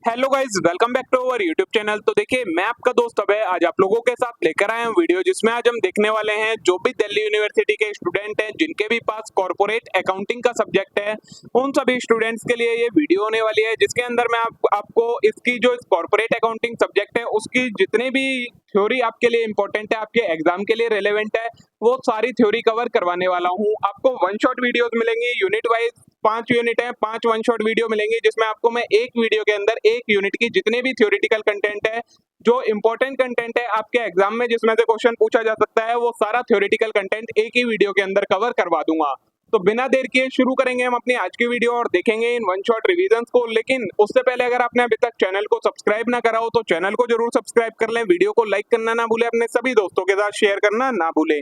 Hello guys, welcome back to our YouTube channel. तो देखिए, मैं आपका दोस्त अभय आज आप लोगों के साथ लेकर आया हूं वीडियो, जिसमें आज हम देखने वाले हैं जो भी दिल्ली यूनिवर्सिटी के स्टूडेंट हैं जिनके भी पास कॉर्पोरेट अकाउंटिंग का सब्जेक्ट है, उन सभी स्टूडेंट्स के लिए ये वीडियो होने वाली है, जिसके अंदर मैं आपको इसकी जो कॉर्पोरेट अकाउंटिंग सब्जेक्ट है उसकी जितनी भी थ्योरी आपके लिए इंपॉर्टेंट है, आपके एग्जाम के लिए रेलेवेंट है, वो सारी थ्योरी कवर करवाने वाला हूँ। आपको वन शॉट वीडियोस मिलेंगी, यूनिट वाइज 5 यूनिट है, 5 वन शॉट वीडियो मिलेंगी, जिसमें आपको मैं एक वीडियो के अंदर एक यूनिट की जितने भी थ्योरेटिकल कंटेंट है, जो इंपॉर्टेंट कंटेंट है आपके एग्जाम में जिसमें से क्वेश्चन पूछा जा सकता है, वो सारा थ्योरेटिकल कंटेंट एक ही वीडियो के अंदर कवर करवा दूंगा। तो बिना देर किए शुरू करेंगे हम अपनी आज की वीडियो और देखेंगे इन वन शॉट रिवीजन को। लेकिन उससे पहले अगर आपने अभी तक चैनल को सब्सक्राइब ना करा हो तो चैनल को जरूर सब्सक्राइब कर लें, वीडियो को लाइक करना ना भूलें, अपने सभी दोस्तों के साथ शेयर करना ना भूलें।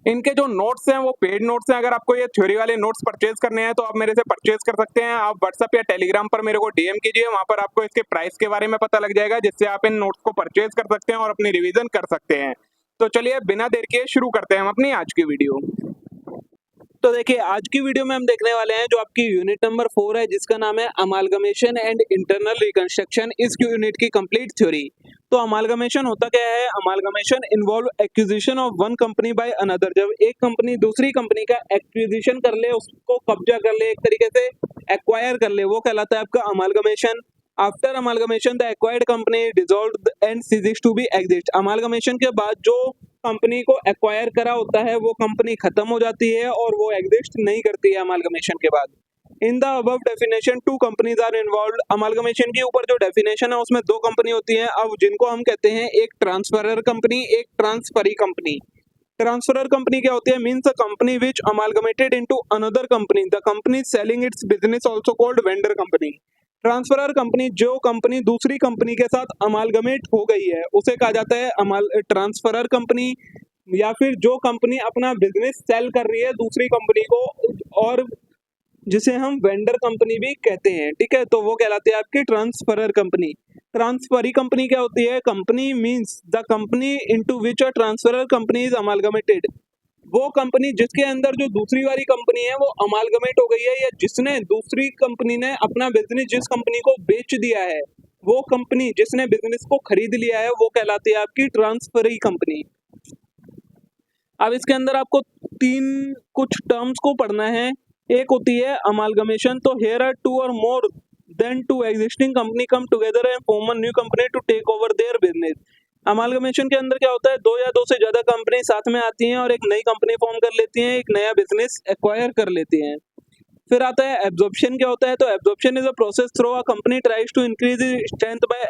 इनके जो नोट्स हैं वो पेड नोट्स हैं। अगर आपको ये थ्योरी वाले नोट्स परचेज करने हैं तो आप मेरे से परचेज कर सकते हैं। आप व्हाट्सएप या टेलीग्राम पर मेरे को डीएम कीजिए, वहां पर आपको इसके प्राइस के बारे में पता लग जाएगा, जिससे आप इन नोट्स को परचेज कर सकते हैं और अपनी रिवीजन कर सकते हैं। तो चलिए बिना देर किए शुरू करते हैं हम अपनी आज की वीडियो। तो देखिए, आज की वीडियो में हम देखने वाले हैं जो आपकी यूनिट नंबर 4 है, जिसका नाम है अमालगमेशन एंड इंटरनल रिकंस्ट्रक्शन, इस यूनिट की कंप्लीट थ्योरी। तो अमालगमेशन होता क्या है? Amalgamation involve acquisition of one company by another. जब एक कंपनी दूसरी कंपनी का एक्विजिशन कर ले, उसको कब्जा कर ले, एक तरीके से एक्वायर कर ले, वो कहलाता है आपका amalgamation. After amalgamation the acquired company dissolved and ceases to be exist. Amalgamation के बाद जो कंपनी को एक्वायर करा होता है वो कंपनी खत्म हो जाती है और वो एग्जिस्ट नहीं करती है अमालगमेशन के बाद। In the above definition 2 companies are involved. Amalgamation के ऊपर जो डेफिनेशन है उसमें 2 कंपनी होती हैं, अब जिनको हम कहते हैं एक ट्रांसफरर कंपनी, एक ट्रांसफरी कंपनी। ट्रांसफरर कंपनी क्या होती है? Means a company which amalgamated into another company, the company selling its business also called vendor company. Transferor company, जो कंपनी दूसरी कंपनी के साथ अमालगमेट हो गई है उसे कहा जाता है ट्रांसफरर कंपनी, या फिर जो कंपनी अपना बिजनेस सेल कर रही है दूसरी कंपनी को, और जिसे हम वेंडर कंपनी भी कहते हैं। ठीक है, तो वो कहलाती है आपकी ट्रांसफरर कंपनी। ट्रांसफरी कंपनी क्या होती है? Company means the company into which a transferor company is amalgamated. वो कंपनी जिसके अंदर जो दूसरी वाली कंपनी है वो अमालगमेट हो गई है, या जिसने दूसरी कंपनी ने अपना बिजनेस जिस कंपनी को बेच दिया है, वो कंपनी जिसने बिजनेस को खरीद लिया है, वो कहलाती है आपकी ट्रांसफरी कंपनी। अब इसके अंदर आपको 3 कुछ टर्म्स को पढ़ना है। एक होती है अमालगमेशन। तो हेयर आर 2 और more than 2 existing company come together and form a new company to take over their business. Amalgamation के अंदर क्या होता है? 2 या 2 से ज्यादा कंपनी साथ में आती हैं और एक नई कंपनी फॉर्म कर लेती हैं, एक नया बिजनेस एक्वायर कर लेती हैं। फिर आता है एब्जॉर्प्शन। क्या होता है? तो absorption is a process through a company tries to increase strength by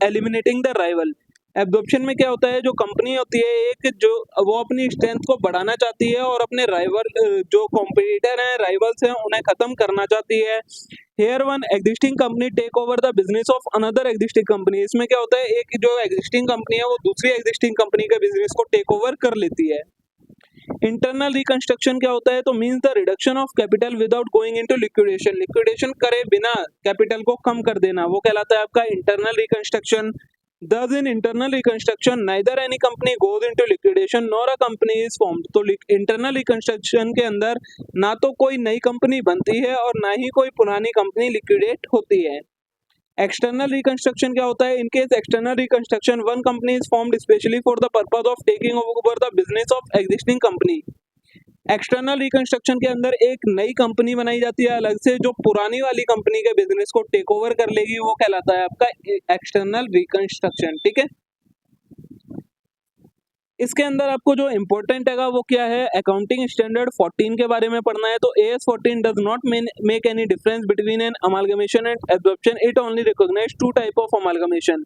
eliminating the rival. Absorption में क्या होता है? जो कंपनी होती है एक, जो वो अपनी स्ट्रेंथ को बढ़ाना चाहती है और अपने राइवल जो कॉम्पिटिटर हैं, राइवल्स हैं, उन्हें खत्म करना चाहती है। Here one existing company take over the business of another existing company. इसमें क्या होता है? एक जो एग्जिस्टिंग कंपनी है वो दूसरी एग्जिस्टिंग कंपनी के बिजनेस को टेक ओवर कर लेती है। इंटरनल रिकंस्ट्रक्शन क्या होता है? तो means the reduction of capital without going into liquidation. Liquidation करे बिना कैपिटल को कम कर देना, वो कहलाता है आपका internal reconstruction. Thus in internal reconstruction neither any company goes into liquidation nor a company is formed। तो इंटरनल रिकंस्ट्रक्शन के अंदर ना तो कोई नई कंपनी बनती है और ना ही कोई पुरानी कंपनी लिक्विडेट होती है। एक्सटर्नल रिकंस्ट्रक्शन क्या होता है? In case external reconstruction one company is formed specially for the purpose of taking over the business of existing company. External reconstruction के अंदर एक नई कंपनी बनाई जाती है अलग से, जो पुरानी वाली कंपनी के बिजनेस को टेक ओवर कर लेगी, वो कहलाता है आपका एक्सटर्नल रिकंस्ट्रक्शन। ठीक है, इसके अंदर आपको जो इम्पोर्टेंट है वो क्या है? अकाउंटिंग स्टैंडर्ड 14 के बारे में पढ़ना है। तो AS 14 does not make any difference between an amalgamation and absorption, it only recognise 2 type of amalgamation.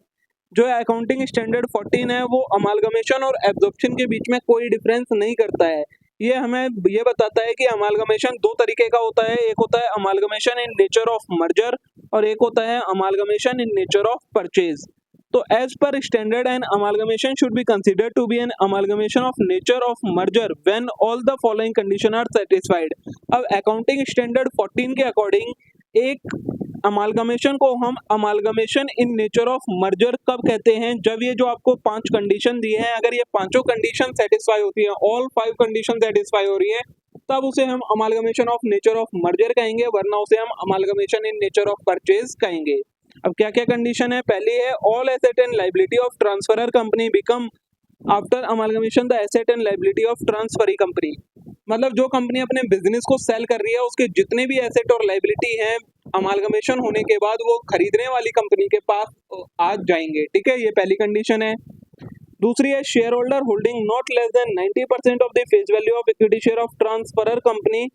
जो अकाउंटिंग स्टैंडर्ड 14 है वो अमालगमेशन और एब्जॉर्प्शन के बीच में कोई डिफरेंस नहीं करता है। ये हमें ये बताता है कि अमालगमेशन 2 तरीके का होता है। एक होता है amalgamation in nature of merger और एक होता है amalgamation in nature of purchase. तो as per standard an amalgamation should be considered to be an amalgamation of nature of merger when all the following condition are satisfied. अब accounting standard 14 के according एक amalgamation को हम amalgamation in nature of merger कब कहते हैं? जब ये जो आपको 5 कंडीशन दी हैं, अगर ये पांचों कंडीशन सेटिस्फाई होती हैं, ऑल 5 कंडीशन सेटिस्फाई हो रही हैं, तब उसे हम amalgamation of nature of merger कहेंगे, वरना उसे हम amalgamation in nature of purchase कहेंगे। अब क्या क्या कंडीशन है, पहली है all asset and liability of transferor company become after amalgamation the asset and liability of transferee company. मतलब जो कंपनी अपने बिजनेस को सेल कर रही है उसके जितने भी एसेट और लाइबिलिटी हैं अमालगमेशन होने के बाद वो खरीदने वाली कंपनी के पास आ जाएंगे। ठीक है, ये पहली कंडीशन है। दूसरी है share holder holding not less than 90% of the face value of equity share of transferor company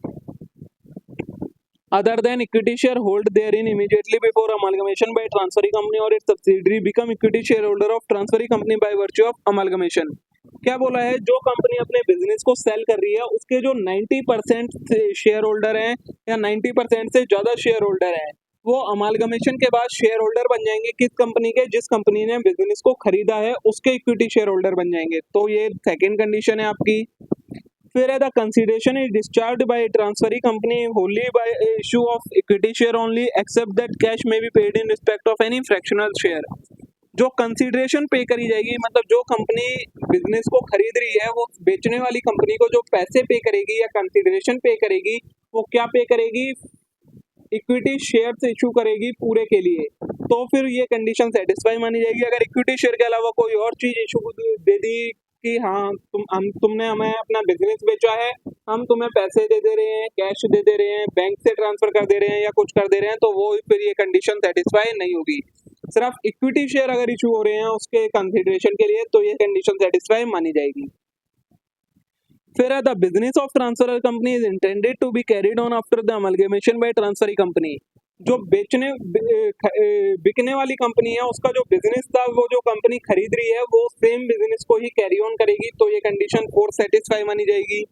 other than equity share hold therein immediately before amalgamation by transferee company or its subsidiary become equity shareholder of transferee company by virtue of amalgamation। क्या बोला है, जो company अपने business को cell कर रही है उसके जो 90% शेयर होल्डर हैं या 90% से ज्यादा शेयर होल्डर हैं वो अमालगमेशन के बाद शेयर होल्डर बन जाएंगे किस कंपनी के, जिस कंपनी ने बिजनेस को खरीदा है उसके इक्विटी शेयर होल्डर बन जाएंगे। तो ये सेकेंड कंडीशन है आपकी। फिर है the consideration is discharge by transferee company wholly by issue of equity share only except that cash may be paid in respect of any fractional share. जो consideration पे करी जाएगी, मतलब जो कंपनी बिजनेस को खरीद रही है वो बेचने वाली कंपनी को जो पैसे पे करेगी या कंसिडरेशन पे करेगी वो क्या पे करेगी, इक्विटी शेयर से इशू करेगी पूरे के लिए। तो फिर ये कंडीशन सेटिस्फाई मानी जाएगी। अगर इक्विटी शेयर के अलावा कोई और चीज इशू दे दी कि हाँ तुमने हमें अपना बिजनेस बेचा है, हम तुम्हें पैसे दे दे रहे हैं, कैश दे दे रहे हैं, बैंक से ट्रांसफर कर दे रहे हैं या कुछ कर दे रहे हैं, तो वो फिर ये कंडीशन सेटिस्फाई नहीं होगी। सिर्फ इक्विटी शेयर अगर इशू हो रहे हैं उसके कंसिडरेशन के लिए तो ये कंडीशन सेटिस्फाई मानी जाएगी। फिर the business of transferor company is intended to be carried on after the amalgamation by transferee company. जो बिकने वाली कंपनी है उसका जो बिजनेस था वो जो कंपनी खरीद रही है वो सेम बिजनेस को ही कैरी ऑन करेगी, तो ये कंडीशन 4 सेटिस्फाई मानी जाएगी।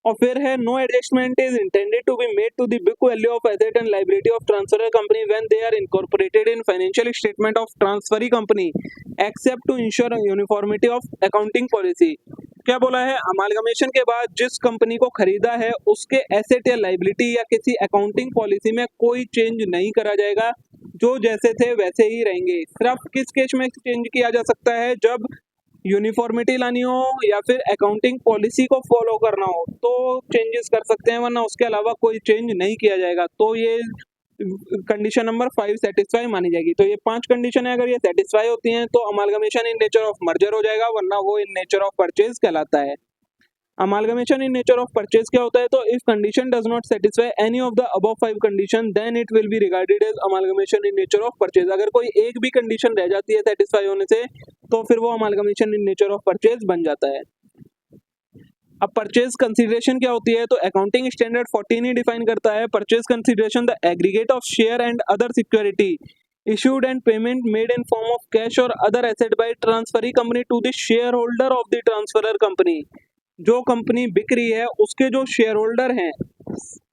और फिर है no adjustment is intended to be made to the book value of asset and liability of transferor company when they are incorporated in financial statement of transferee company except to ensure uniformity of accounting policy. क्या बोला है, amalgamation के बाद जिस company को खरीदा है उसके एसेट या लाइबिलिटी या किसी अकाउंटिंग पॉलिसी में कोई चेंज नहीं करा जाएगा, जो जैसे थे वैसे ही रहेंगे। सिर्फ किस केस में चेंज किया जा सकता है, जब यूनिफॉर्मिटी लानी हो या फिर अकाउंटिंग पॉलिसी को फॉलो करना हो तो चेंजेस कर सकते हैं, वरना उसके अलावा कोई चेंज नहीं किया जाएगा। तो ये कंडीशन नंबर 5 सेटिस्फाई मानी जाएगी। तो ये 5 कंडीशन है, अगर ये सेटिस्फाई होती हैं तो amalgamation in nature of merger हो जाएगा, वरना वो इन नेचर ऑफ परचेज कहलाता है। Amalgamation in nature of purchase क्या होता है, तो if condition does not satisfy any of the above 5 condition then it will be regarded as amalgamation in nature of purchase. अगर कोई एक भी कंडीशन रह जाती है सेटिस्फाई होने से तो फिर वो amalgamation in nature of purchase बन जाता है। अब परचेज कंसीडरेशन क्या होती है, तो अकाउंटिंग स्टैंडर्ड 14 ही डिफाइन करता है purchase consideration the aggregate of share and other security issued and payment made in form of cash or other asset by transferee company to the shareholder of the transferor company। जो company बिक रही है उसके जो share holder हैं,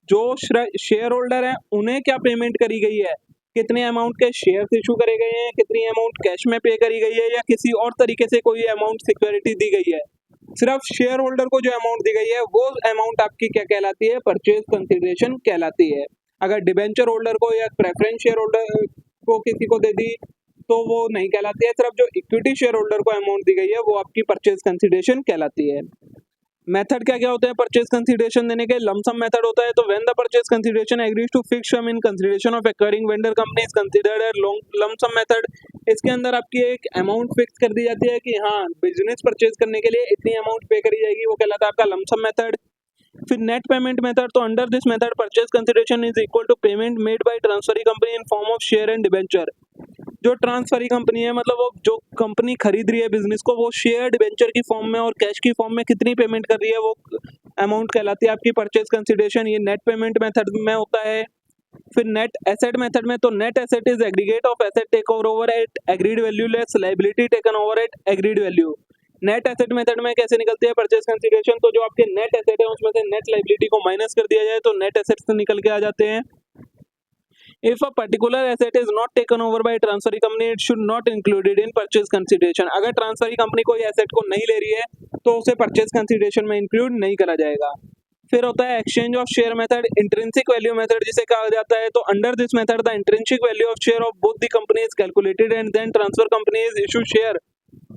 जो share holder हैं उन्हें क्या पेमेंट करी गई है, कितने अमाउंट के शेयर इशू करे गए हैं, कितनी अमाउंट कैश में पे करी गई है या किसी और तरीके से कोई अमाउंट सिक्योरिटी दी गई है। सिर्फ शेयर होल्डर को जो अमाउंट दी गई है वो अमाउंट आपकी क्या कहलाती है, परचेज कंसीडरेशन कहलाती है। अगर डिबेंचर होल्डर को या प्रेफरेंस शेयर होल्डर को किसी को दे दी तो वो नहीं कहलाती है, सिर्फ जो इक्विटी शेयर होल्डर को अमाउंट दी गई है वो आपकी परचेज कंसीडरेशन कहलाती है। मेथड क्या क्या होते हैं परचेज कंसीडरेशन देने के, लमसम मेथड होता है, तो when the purchase consideration agrees to fix sum in consideration of acquiring vendor company is considered as lump sum method. इसके अंदर आपकी एक अमाउंट फिक्स कर दी जाती है कि हाँ बिजनेस परचेज करने के लिए इतनी अमाउंट पे करी जाएगी, वो कहलाता है आपका लमसम मेथड। फिर नेट पेमेंट मेथड, तो under this method purchase consideration is equal to payment made by transferee company in form of share and debenture. जो ट्रांसफरी कंपनी है, मतलब वो जो कंपनी खरीद रही है बिजनेस को, वो शेयर डिबेंचर की फॉर्म में और कैश की फॉर्म में कितनी पेमेंट कर रही है वो अमाउंट कहलाती है आपकी परचेज कंसीडरेशन। ये नेट पेमेंट मेथड में होता है। फिर नेट एसेट मेथड में, तो net asset is aggregate of asset take over at agreed value less liability taken over at agreed value. Net asset method में कैसे निकलती है परचेज कंसीडरेशन, तो जो आपके नेट एसेट है उसमें से नेट लायबिलिटी को माइनस कर दिया जाए तो नेट एसेट्स निकल के आ जाते हैं। If a particular asset is not taken over by transferee company, it should not included in purchase consideration। अगर ट्रांसफरी कंपनी कोई एसेट को नहीं ले रही है तो उसे परचेज कंसीडरेशन में इंक्लूड नहीं करा जाएगा। फिर होता है exchange of share method, intrinsic value method जिसे कहा जाता है। तो under this method the intrinsic value of share of both the company is calculated and then transfer company is issue share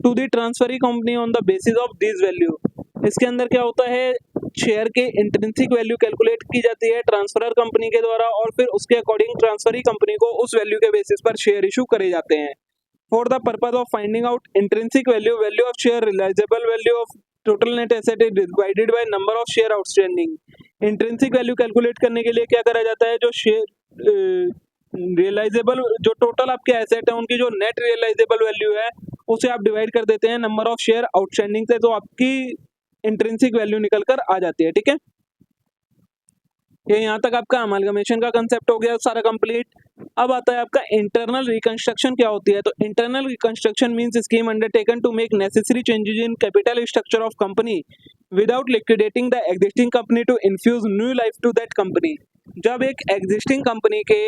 to the transferee company on the basis of this value. इसके अंदर क्या होता है, share के intrinsic value calculate की जाती है transferor company के द्वारा और फिर उसके अकॉर्डिंग ट्रांसफरी कंपनी को उस वैल्यू के बेसिस पर शेयर इशू करे जाते हैं। For the purpose of finding out intrinsic value, value of share realisable value of total net asset is divided by number of share outstanding. Intrinsic value calculate करने के लिए क्या करा जाता है, जो शेयर रियलाइजेबल, जो टोटल आपके एसेट है उनकी जो नेट रियलाइजेबल वैल्यू है उसे आप डिवाइड कर देते हैं नंबर ऑफ शेयर आउटस्टैंडिंग से, तो आपकी इंट्रिंसिक वैल्यू निकल कर आ जाती है। ठीक है, ये यहाँ तक आपका अमालगमेशन का कंसेप्ट हो गया सारा कंप्लीट। अब आता है आपका इंटरनल रिकंस्ट्रक्शन क्या होती है। तो internal reconstruction means scheme undertaken to make necessary changes in capital structure of company without liquidating the existing company to infuse new life to that company. जब एक एग्जिस्टिंग कंपनी के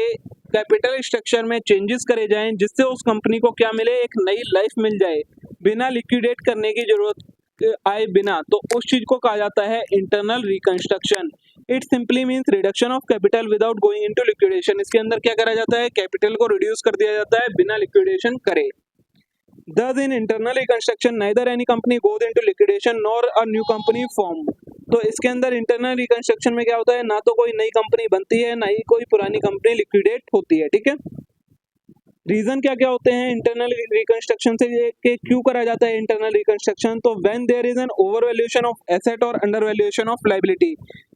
कैपिटल स्ट्रक्चर में changes करे जाएं जिससे उस company को क्या मिले, एक नई लाइफ मिल जाए बिना लिक्विडेट करने की जरूरत आए बिना, तो उस चीज को कहा जाता है internal reconstruction. It simply means reduction of capital without going into liquidation. इसके अंदर क्या करा जाता है, कैपिटल को रिड्यूस कर दिया जाता है बिना लिक्विडेशन करे। Thus in internal reconstruction neither any company goes into liquidation nor a new company form। तो इसके अंदर इंटरनल रिकंस्ट्रक्शन में क्या होता है, ना तो कोई नई कंपनी बनती है ना ही कोई पुरानी कंपनी लिक्विडेट होती है। ठीक है, रीजन क्या क्या होते हैं इंटरनल रिकंस्ट्रक्शन से कि क्यों करा जाता है इंटरनल रिकंस्ट्रक्शन। तो when there is an over valuation of asset और अंडर वैल्यूएशन ऑफ लायबिलिटी,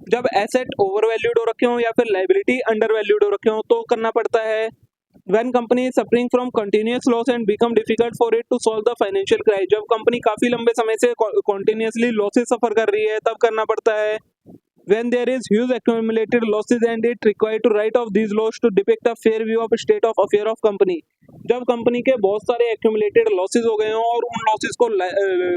जब एसेट ओवर वैल्यूड हो रखे हो या फिर लायबिलिटी अंडर वैल्यूड हो रखे हो तो करना पड़ता है। When company is suffering from continuous loss and become difficult for it to solve the financial crisis, जब कंपनी काफी लंबे समय से continuously losses सफर कर रही है तब करना पड़ता है। When there is huge accumulated losses and it required to write off these losses to depict a fair view of state of affair of company, जब कंपनी के बहुत सारे accumulated losses हो गए हों और उन losses को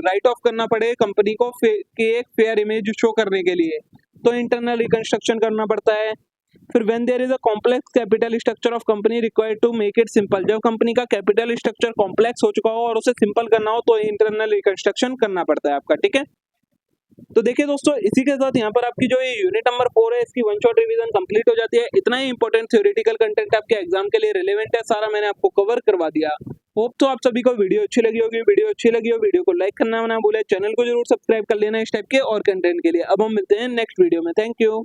write off करना पड़े कंपनी को कि एक fair image show करने के लिए, तो internal reconstruction करना पड़ता है। फिर when there is a complex capital structure of company required to make it simple, जब कंपनी का कैपिटल स्ट्रक्चर कॉम्प्लेक्स हो चुका हो और उसे सिंपल करना हो तो इंटरनल रिकंस्ट्रक्शन करना पड़ता है आपका। ठीक है, तो देखिए दोस्तों, इसी के साथ यहाँ पर आपकी जो ये यूनिट नंबर 4 है इसकी वन शॉट रिवीजन कंप्लीट हो जाती है। इतना ही इंपॉर्टेंट थ्योरेटिकल कंटेंट आपके एग्जाम के लिए रिलेवेंट है, सारा मैंने आपको कवर करवा दिया। होप तो आप सभी को वीडियो अच्छी लगी होगी। वीडियो अच्छी लगी हो वीडियो को लाइक करना ना भूले, चैनल को जरूर सब्सक्राइब कर लेना इस टाइप के और कंटेंट के लिए। अब हम मिलते हैं नेक्स्ट वीडियो में। Thank you.